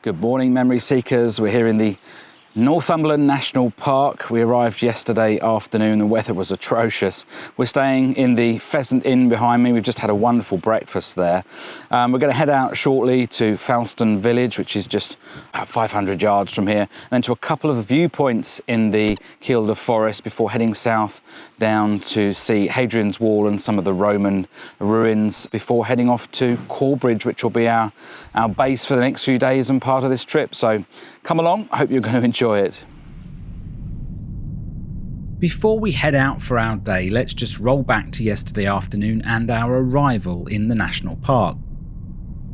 Good morning, memory seekers. We're here in the Northumberland National Park. We arrived yesterday afternoon. The weather was atrocious. We're staying in the Pheasant Inn behind me. We've just had a wonderful breakfast there. We're going to head out shortly to Falston Village, which is just about 500 yards from here, and then to a couple of viewpoints in the Kielder Forest before heading south down to see Hadrian's Wall and some of the Roman ruins before heading off to Corbridge, which will be our base for the next few days and part of this trip. So come along. I hope you're going to enjoy it. Before we head out for our day, let's just roll back to yesterday afternoon and our arrival in the national park.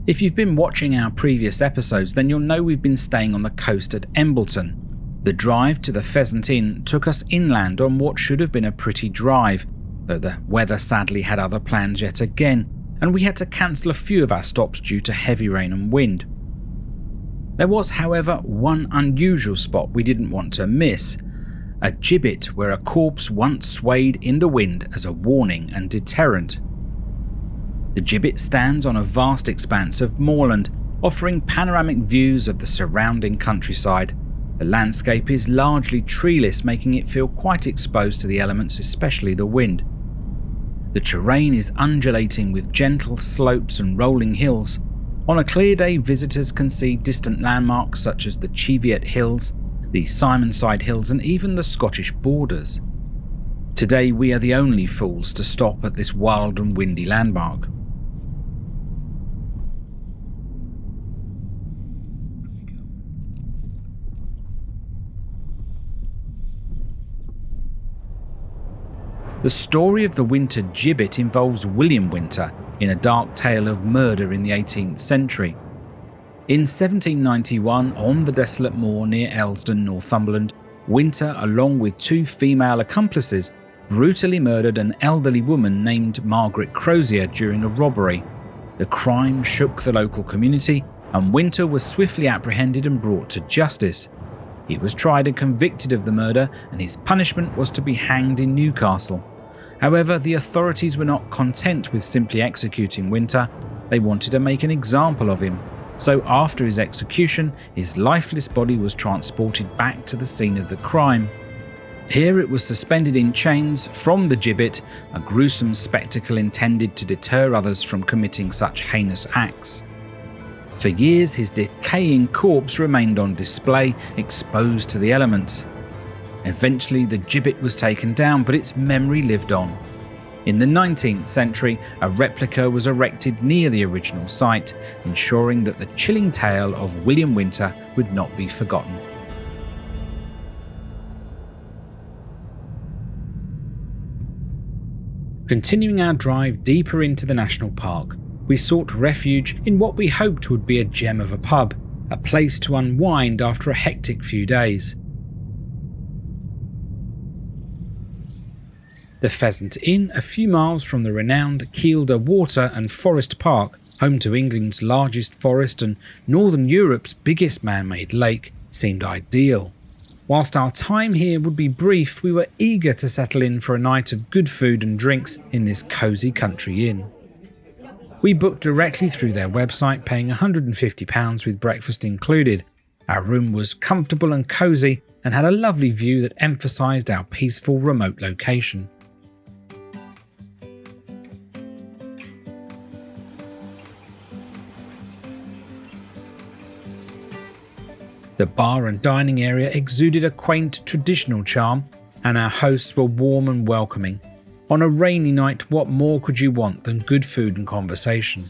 If you've been watching our previous episodes, then you'll know we've been staying on the coast at Embleton. The drive to the Pheasant Inn took us inland on what should have been a pretty drive, though the weather sadly had other plans yet again, and we had to cancel a few of our stops due to heavy rain and wind. There was, however, one unusual spot we didn't want to miss: a gibbet where a corpse once swayed in the wind as a warning and deterrent. The gibbet stands on a vast expanse of moorland, offering panoramic views of the surrounding countryside. The landscape is largely treeless, making it feel quite exposed to the elements, especially the wind. The terrain is undulating with gentle slopes and rolling hills. On a clear day, visitors can see distant landmarks such as the Cheviot Hills, the Simonside Hills, and even the Scottish borders. Today we are the only fools to stop at this wild and windy landmark. The story of the Winter gibbet involves William Winter in a dark tale of murder in the 18th century. In 1791, on the desolate moor near Elsdon, Northumberland, Winter, along with two female accomplices, brutally murdered an elderly woman named Margaret Crozier during a robbery. The crime shook the local community, and Winter was swiftly apprehended and brought to justice. He was tried and convicted of the murder, and his punishment was to be hanged in Newcastle. However, the authorities were not content with simply executing Winter. They wanted to make an example of him. So after his execution, his lifeless body was transported back to the scene of the crime. Here it was suspended in chains from the gibbet, a gruesome spectacle intended to deter others from committing such heinous acts. For years, his decaying corpse remained on display, exposed to the elements. Eventually, the gibbet was taken down, but its memory lived on. In the 19th century, a replica was erected near the original site, ensuring that the chilling tale of William Winter would not be forgotten. Continuing our drive deeper into the national park, we sought refuge in what we hoped would be a gem of a pub, a place to unwind after a hectic few days. The Pheasant Inn, a few miles from the renowned Kielder Water and Forest Park, home to England's largest forest and Northern Europe's biggest man-made lake, seemed ideal. Whilst our time here would be brief, we were eager to settle in for a night of good food and drinks in this cosy country inn. We booked directly through their website, paying £150 with breakfast included. Our room was comfortable and cosy and had a lovely view that emphasised our peaceful remote location. The bar and dining area exuded a quaint traditional charm, and our hosts were warm and welcoming. On a rainy night, what more could you want than good food and conversation?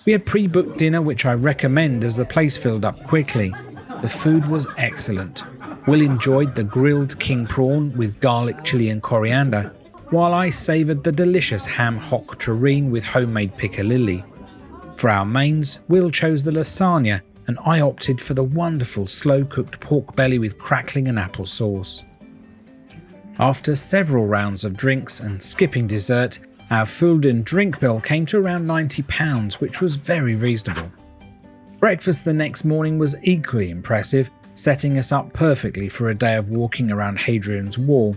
We had pre-booked dinner, which I recommend as the place filled up quickly. The food was excellent. Will enjoyed the grilled king prawn with garlic, chilli and coriander, while I savoured the delicious ham hock tureen with homemade piccalilli. For our mains, Will chose the lasagna, and I opted for the wonderful slow-cooked pork belly with crackling and apple sauce. After several rounds of drinks and skipping dessert, our food and drink bill came to around £90, which was very reasonable. Breakfast the next morning was equally impressive, setting us up perfectly for a day of walking around Hadrian's Wall.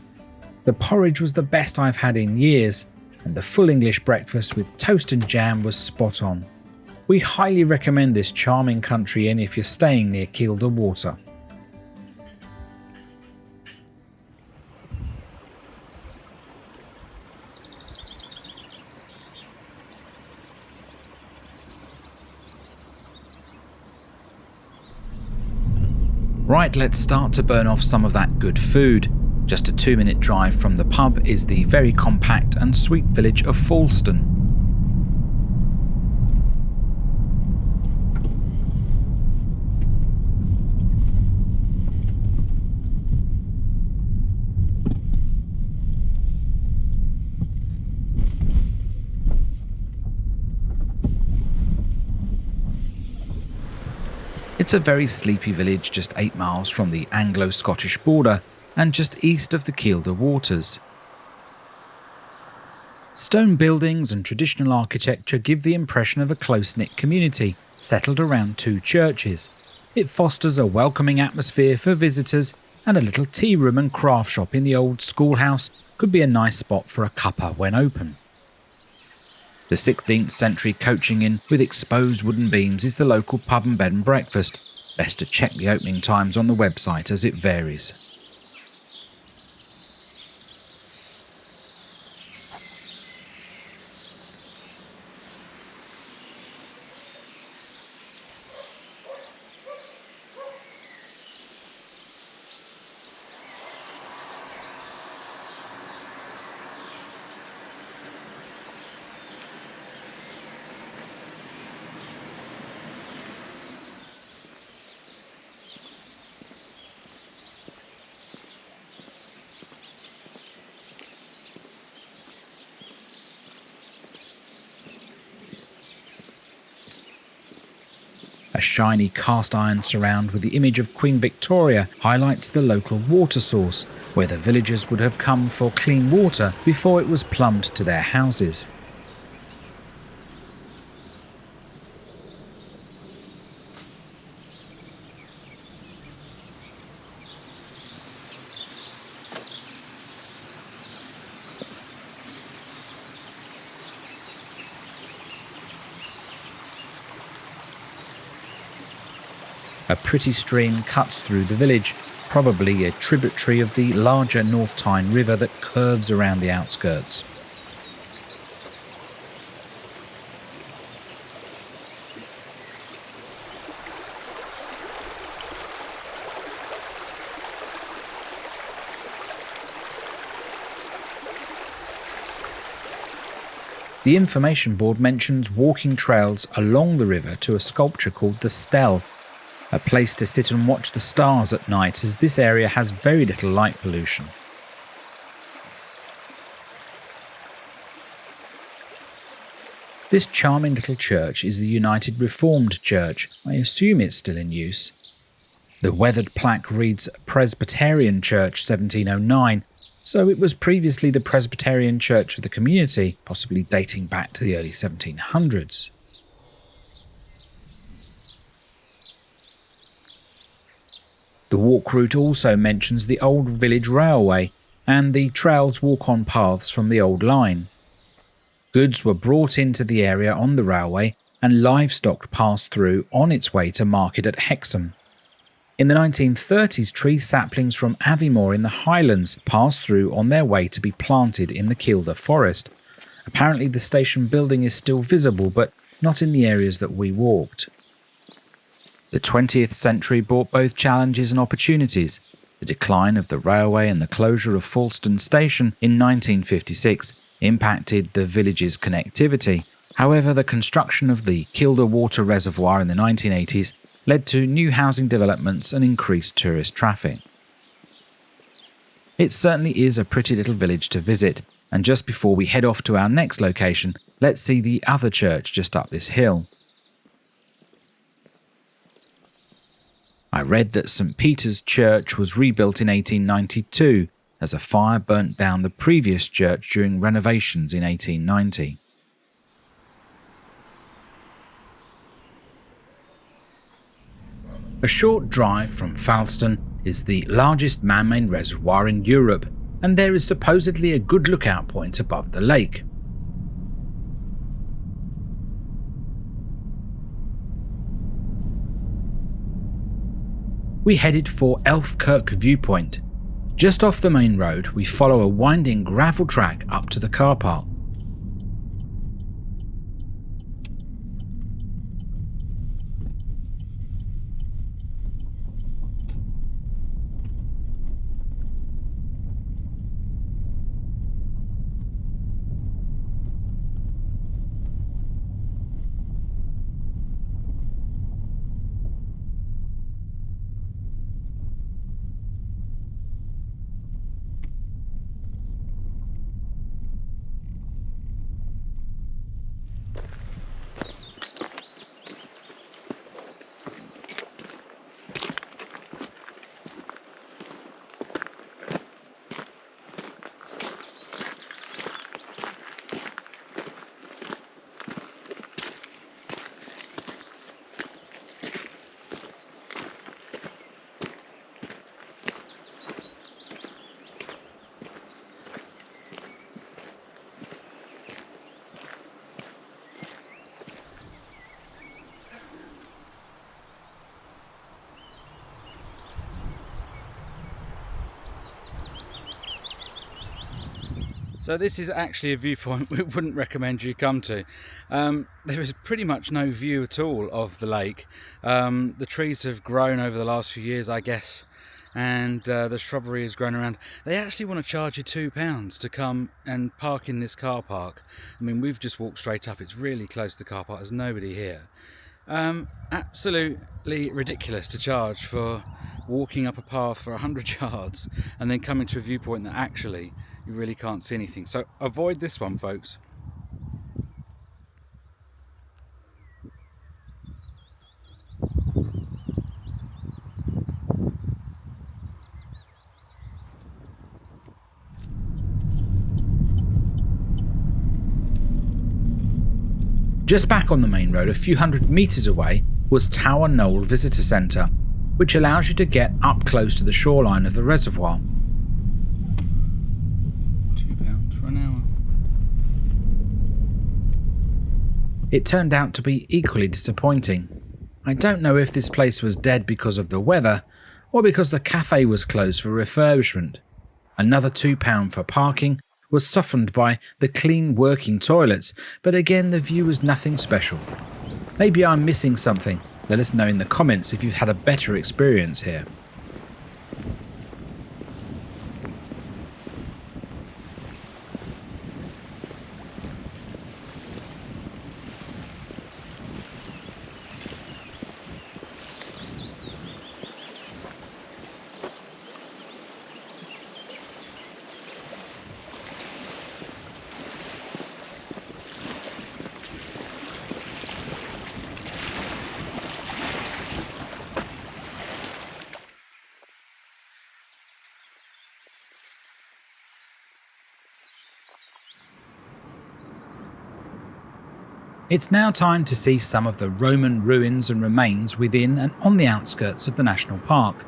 The porridge was the best I've had in years, and the full English breakfast with toast and jam was spot on. We highly recommend this charming country inn if you're staying near Kielder Water. Right, let's start to burn off some of that good food. Just a 2-minute drive from the pub is the very compact and sweet village of Falston. It's a very sleepy village just 8 miles from the Anglo-Scottish border and just east of the Kielder Waters. Stone buildings and traditional architecture give the impression of a close-knit community settled around 2 churches. It fosters a welcoming atmosphere for visitors, and a little tea room and craft shop in the old schoolhouse could be a nice spot for a cuppa when open. The 16th century coaching inn with exposed wooden beams is the local pub and bed and breakfast. Best to check the opening times on the website as it varies. A shiny cast iron surround with the image of Queen Victoria highlights the local water source, where the villagers would have come for clean water before it was plumbed to their houses. A pretty stream cuts through the village, probably a tributary of the larger North Tyne River that curves around the outskirts. The information board mentions walking trails along the river to a sculpture called the Stell, a place to sit and watch the stars at night, as this area has very little light pollution. This charming little church is the United Reformed Church. I assume it's still in use. The weathered plaque reads Presbyterian Church 1709, so it was previously the Presbyterian Church of the community, possibly dating back to the early 1700s. The walk route also mentions the old village railway, and the trails walk on paths from the old line. Goods were brought into the area on the railway, and livestock passed through on its way to market at Hexham. In the 1930s, tree saplings from Aviemore in the Highlands passed through on their way to be planted in the Kielder Forest. Apparently the station building is still visible, but not in the areas that we walked. The 20th century brought both challenges and opportunities. The decline of the railway and the closure of Falston Station in 1956 impacted the village's connectivity. However, the construction of the Kielder Water Reservoir in the 1980s led to new housing developments and increased tourist traffic. It certainly is a pretty little village to visit, and just before we head off to our next location, let's see the other church just up this hill. I read that St. Peter's Church was rebuilt in 1892 as a fire burnt down the previous church during renovations in 1890. A short drive from Falston is the largest man-made reservoir in Europe, and there is supposedly a good lookout point above the lake. we headed for Elfkirk Viewpoint. Just off the main road, we follow a winding gravel track up to the car park. So this is actually a viewpoint we wouldn't recommend you come to. There is pretty much no view at all of the lake. The trees have grown over the last few years, I guess, and the shrubbery has grown around. They actually want to charge you £2 to come and park in this car park. I mean, we've just walked straight up. It's really close to the car park. There's nobody here. Absolutely ridiculous to charge for walking up a path for 100 yards and then coming to a viewpoint that actually you really can't see anything. So avoid this one, folks. Just back on the main road, a few hundred metres away, was Tower Knoll Visitor Centre, which allows you to get up close to the shoreline of the reservoir. £2 for an hour. It turned out to be equally disappointing. I don't know if this place was dead because of the weather, or because the cafe was closed for refurbishment. Another £2 for parking was softened by the clean working toilets, but again the view was nothing special. Maybe I'm missing something. Let us know in the comments if you've had a better experience here. It's now time to see some of the Roman ruins and remains within and on the outskirts of the national park.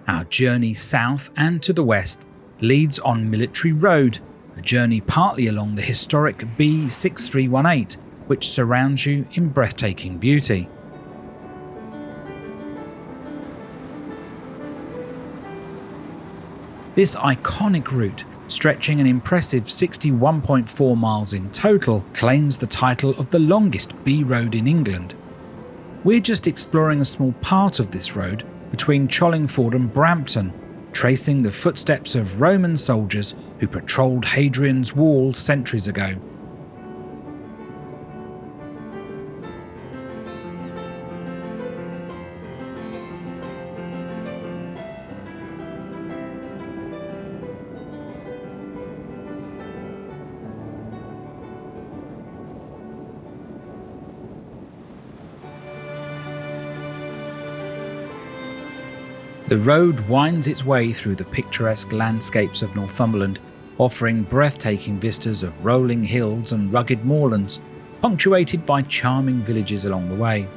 Our journey south and to the west leads on Military Road, a journey partly along the historic B6318, which surrounds you in breathtaking beauty. This iconic route, stretching an impressive 61.4 miles in total, claims the title of the longest B road in England. We're just exploring a small part of this road between Chollingford and Brampton, tracing the footsteps of Roman soldiers who patrolled Hadrian's Wall centuries ago. The road winds its way through the picturesque landscapes of Northumberland, offering breathtaking vistas of rolling hills and rugged moorlands, punctuated by charming villages along the way.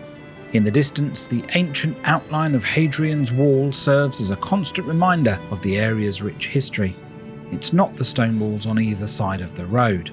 In the distance, the ancient outline of Hadrian's Wall serves as a constant reminder of the area's rich history. It's not the stone walls on either side of the road.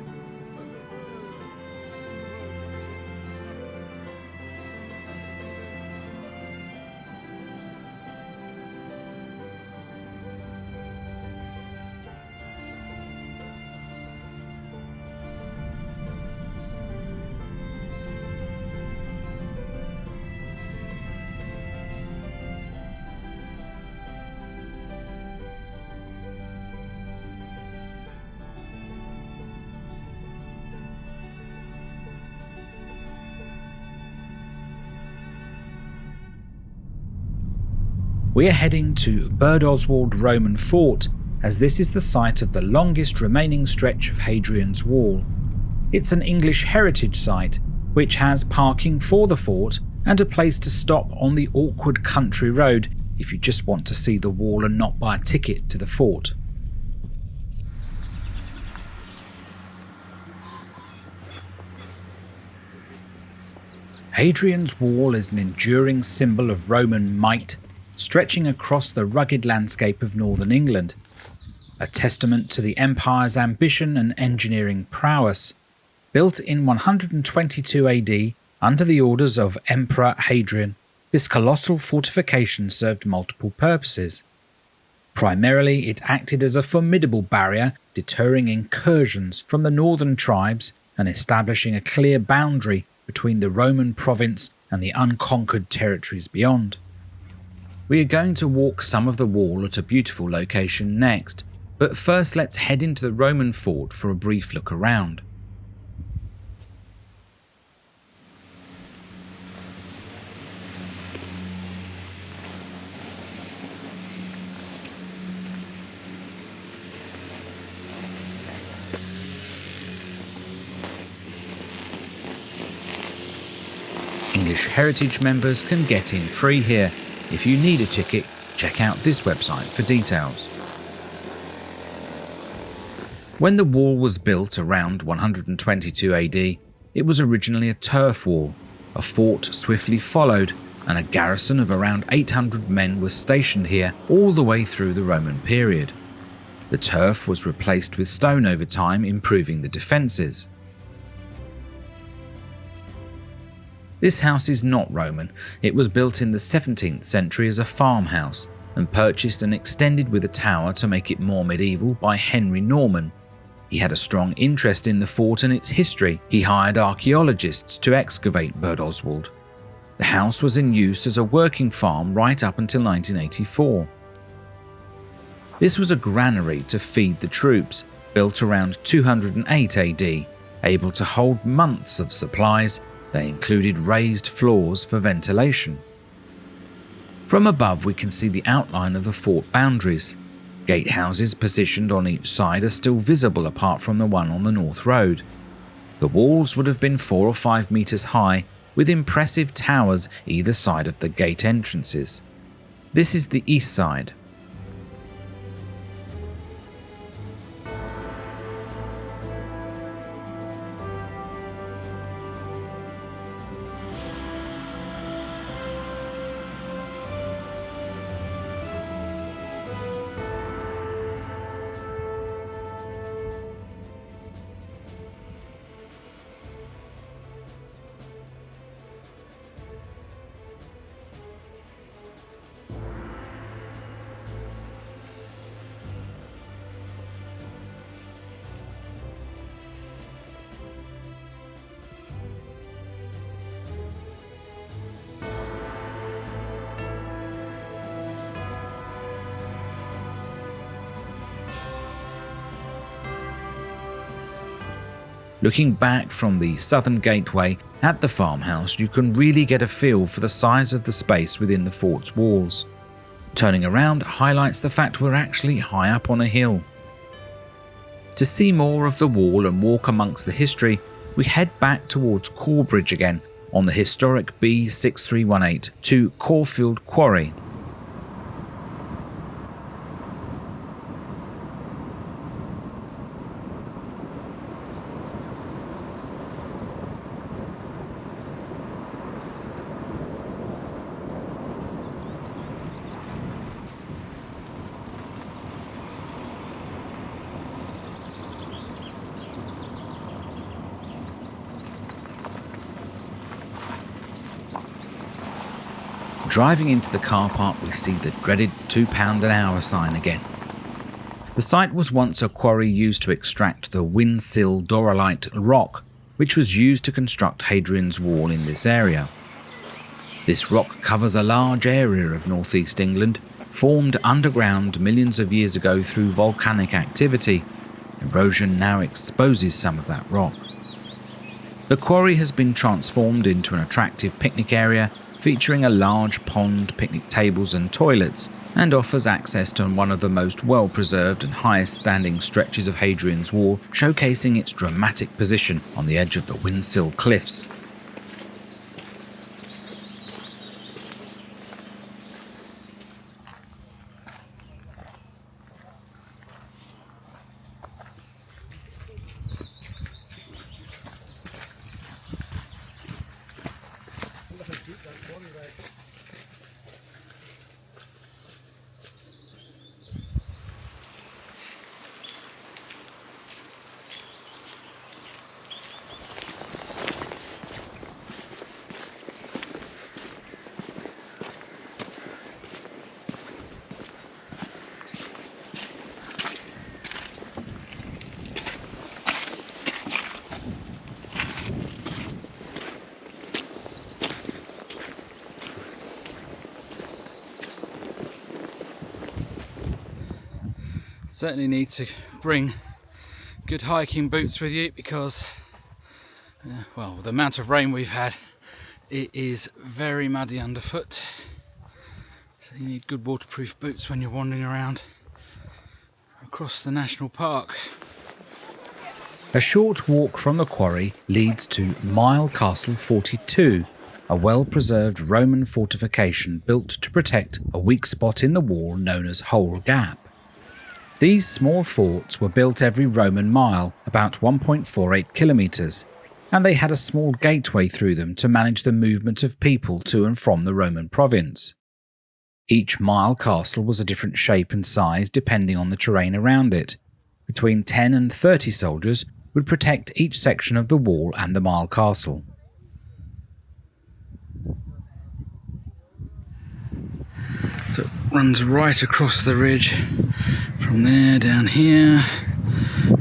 We are heading to Birdoswald Roman Fort, as this is the site of the longest remaining stretch of Hadrian's Wall. It's an English heritage site, which has parking for the fort and a place to stop on the awkward country road if you just want to see the wall and not buy a ticket to the fort. Hadrian's Wall is an enduring symbol of Roman might, stretching across the rugged landscape of northern England. A testament to the empire's ambition and engineering prowess. Built in 122 AD under the orders of Emperor Hadrian, this colossal fortification served multiple purposes. Primarily, it acted as a formidable barrier, deterring incursions from the northern tribes and establishing a clear boundary between the Roman province and the unconquered territories beyond. We are going to walk some of the wall at a beautiful location next, but first let's head into the Roman fort for a brief look around. English Heritage members can get in free here. If you need a ticket, check out this website for details. When the wall was built around 122 AD, it was originally a turf wall. A fort swiftly followed, and a garrison of around 800 men was stationed here all the way through the Roman period. The turf was replaced with stone over time, improving the defences. This house is not Roman. It was built in the 17th century as a farmhouse and purchased and extended with a tower to make it more medieval by Henry Norman. He had a strong interest in the fort and its history. He hired archaeologists to excavate Birdoswald. The house was in use as a working farm right up until 1984. This was a granary to feed the troops, built around 208 AD, able to hold months of supplies. They included raised floors for ventilation. From above we can see the outline of the fort boundaries. Gatehouses positioned on each side are still visible apart from the one on the North Road. The walls would have been 4 or 5 metres high, with impressive towers either side of the gate entrances. This is the east side. Looking back from the southern gateway at the farmhouse, you can really get a feel for the size of the space within the fort's walls. Turning around highlights the fact we're actually high up on a hill. To see more of the wall and walk amongst the history, we head back towards Corbridge again on the historic B6318 to Caulfield Quarry. Driving into the car park, we see the dreaded £2 an hour sign again. The site was once a quarry used to extract the Winsill dorolite rock, which was used to construct Hadrian's Wall in this area. This rock covers a large area of northeast England, formed underground millions of years ago through volcanic activity. Erosion now exposes some of that rock. The quarry has been transformed into an attractive picnic area featuring a large pond, picnic tables and toilets, and offers access to one of the most well-preserved and highest-standing stretches of Hadrian's Wall, showcasing its dramatic position on the edge of the Windsill Cliffs. Certainly need to bring good hiking boots with you because, well, the amount of rain we've had, it is very muddy underfoot. So you need good waterproof boots when you're wandering around across the national park. A short walk from the quarry leads to Mile Castle 42, a well-preserved Roman fortification built to protect a weak spot in the wall known as Hole Gap. These small forts were built every Roman mile, about 1.48 kilometres, and they had a small gateway through them to manage the movement of people to and from the Roman province. Each mile castle was a different shape and size depending on the terrain around it. Between 10 and 30 soldiers would protect each section of the wall and the mile castle. So it runs right across the ridge from there down here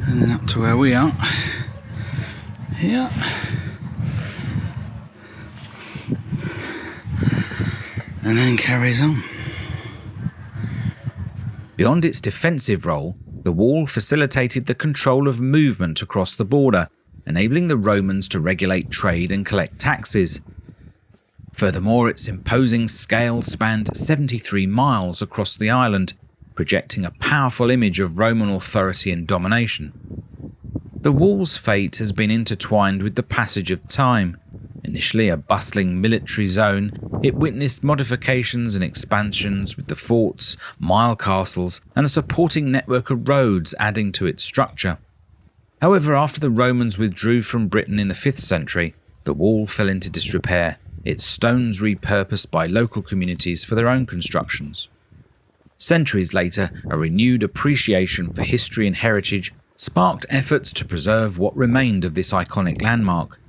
and then up to where we are here. And then carries on. Beyond its defensive role, the wall facilitated the control of movement across the border, enabling the Romans to regulate trade and collect taxes. Furthermore, its imposing scale spanned 73 miles across the island, projecting a powerful image of Roman authority and domination. The wall's fate has been intertwined with the passage of time. Initially a bustling military zone, it witnessed modifications and expansions with the forts, mile castles, and a supporting network of roads adding to its structure. However, after the Romans withdrew from Britain in the 5th century, the wall fell into disrepair, its stones repurposed by local communities for their own constructions. Centuries later, a renewed appreciation for history and heritage sparked efforts to preserve what remained of this iconic landmark.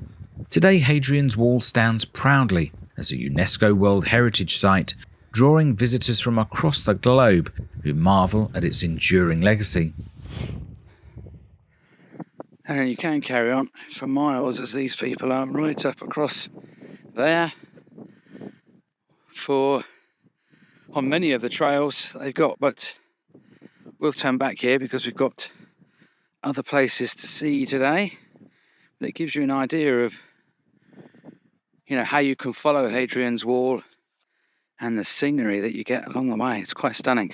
Today, Hadrian's Wall stands proudly as a UNESCO World Heritage Site, drawing visitors from across the globe who marvel at its enduring legacy. And you can carry on for miles as these people are right up across there on many of the trails they've got, but we'll turn back here because we've got other places to see today. But it gives you an idea of how you can follow Hadrian's Wall and the scenery that you get along the way. It's quite stunning.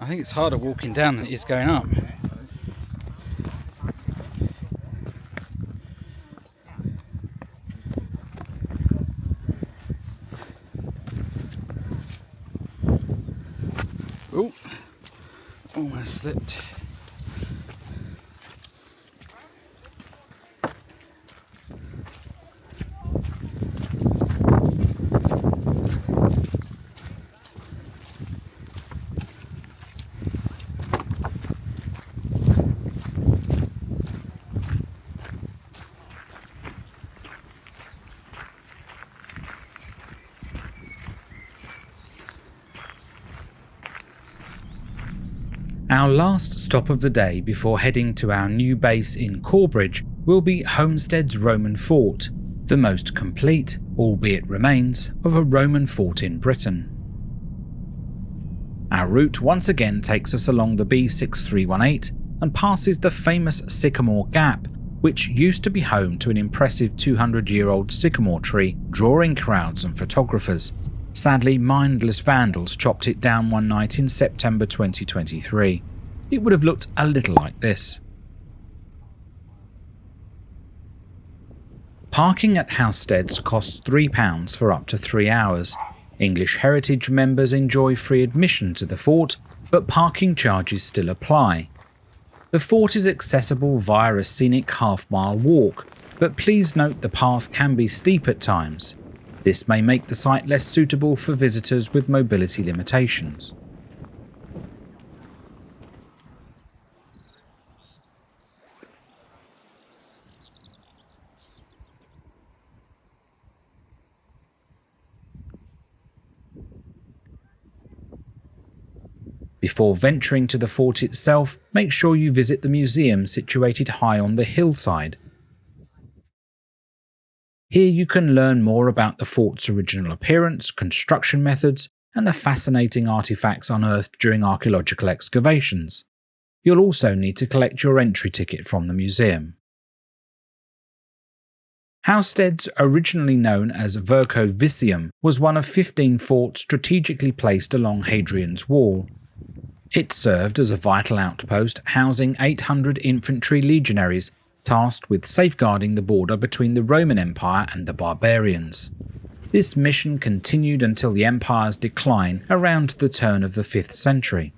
I think it's harder walking down than it is going up. Oh, almost slipped. Our last stop of the day before heading to our new base in Corbridge will be Homestead's Roman Fort, the most complete, albeit remains, of a Roman fort in Britain. Our route once again takes us along the B6318 and passes the famous Sycamore Gap, which used to be home to an impressive 200-year-old sycamore tree, drawing crowds and photographers. Sadly, mindless vandals chopped it down one night in September 2023. It would have looked a little like this. Parking at Housesteads costs £3 for up to 3 hours. English Heritage members enjoy free admission to the fort, but parking charges still apply. The fort is accessible via a scenic half-mile walk, but please note the path can be steep at times. This may make the site less suitable for visitors with mobility limitations. Before venturing to the fort itself, make sure you visit the museum situated high on the hillside. Here you can learn more about the fort's original appearance, construction methods, and the fascinating artifacts unearthed during archaeological excavations. You'll also need to collect your entry ticket from the museum. Housesteads, originally known as Vercovicium, was one of 15 forts strategically placed along Hadrian's Wall. It served as a vital outpost, housing 800 infantry legionaries tasked with safeguarding the border between the Roman Empire and the barbarians. This mission continued until the empire's decline around the turn of the 5th century.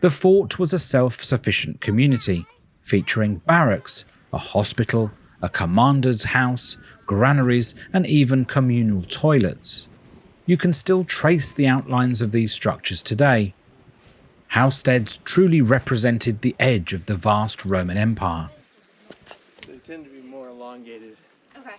The fort was a self-sufficient community, featuring barracks, a hospital, a commander's house, granaries, and even communal toilets. You can still trace the outlines of these structures today. Housesteads truly represented the edge of the vast Roman Empire. They tend to be more elongated. Okay.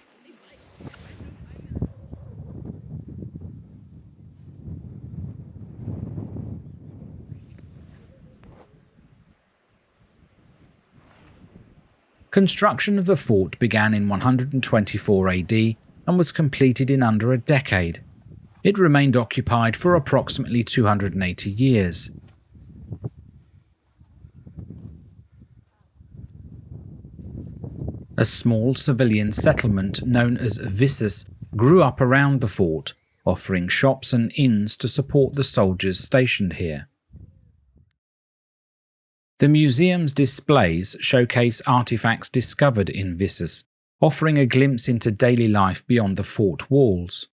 Construction of the fort began in 124 AD and was completed in under a decade. It remained occupied for approximately 280 years. A small civilian settlement known as Vissus grew up around the fort, offering shops and inns to support the soldiers stationed here. The museum's displays showcase artifacts discovered in Vissus, offering a glimpse into daily life beyond the fort walls.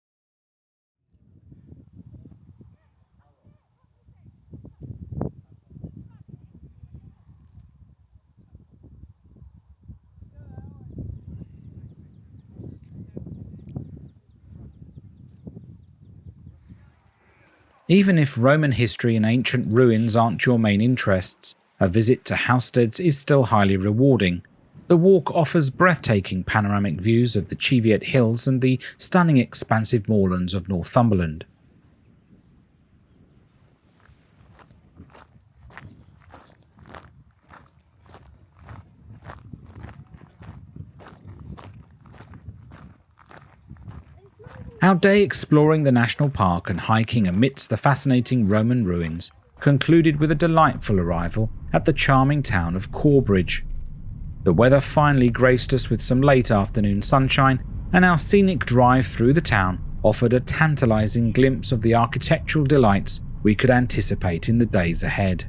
Even if Roman history and ancient ruins aren't your main interests, a visit to Housesteads is still highly rewarding. The walk offers breathtaking panoramic views of the Cheviot Hills and the stunning expansive moorlands of Northumberland. Our day exploring the national park and hiking amidst the fascinating Roman ruins concluded with a delightful arrival at the charming town of Corbridge. The weather finally graced us with some late afternoon sunshine, and our scenic drive through the town offered a tantalising glimpse of the architectural delights we could anticipate in the days ahead.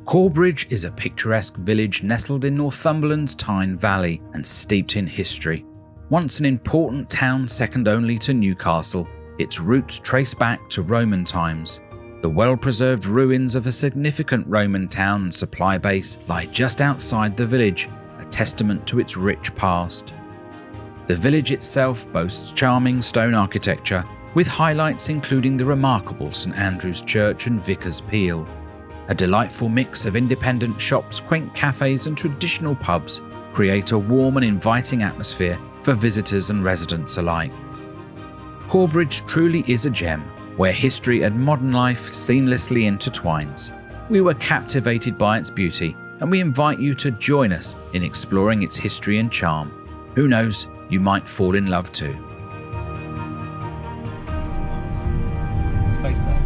Corbridge is a picturesque village nestled in Northumberland's Tyne Valley and steeped in history. Once an important town second only to Newcastle, its roots trace back to Roman times. The well-preserved ruins of a significant Roman town and supply base lie just outside the village, a testament to its rich past. The village itself boasts charming stone architecture, with highlights including the remarkable St Andrew's Church and Vicar's Peel. A delightful mix of independent shops, quaint cafes and traditional pubs create a warm and inviting atmosphere for visitors and residents alike. Corbridge truly is a gem, where history and modern life seamlessly intertwines. We were captivated by its beauty, and we invite you to join us in exploring its history and charm. Who knows, you might fall in love too. Space there.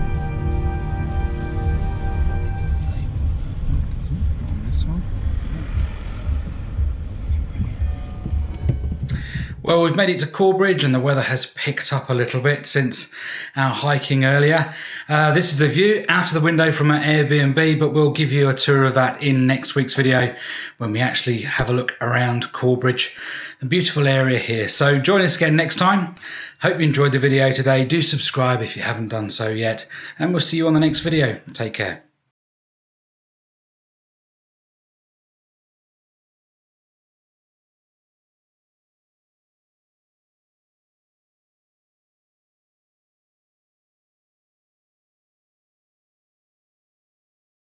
Well, we've made it to Corbridge and the weather has picked up a little bit since our hiking earlier. This is the view out of the window from our Airbnb, but we'll give you a tour of that in next week's video when we actually have a look around Corbridge, the beautiful area here. So join us again next time. Hope you enjoyed the video today. Do subscribe if you haven't done so yet, and we'll see you on the next video. Take care.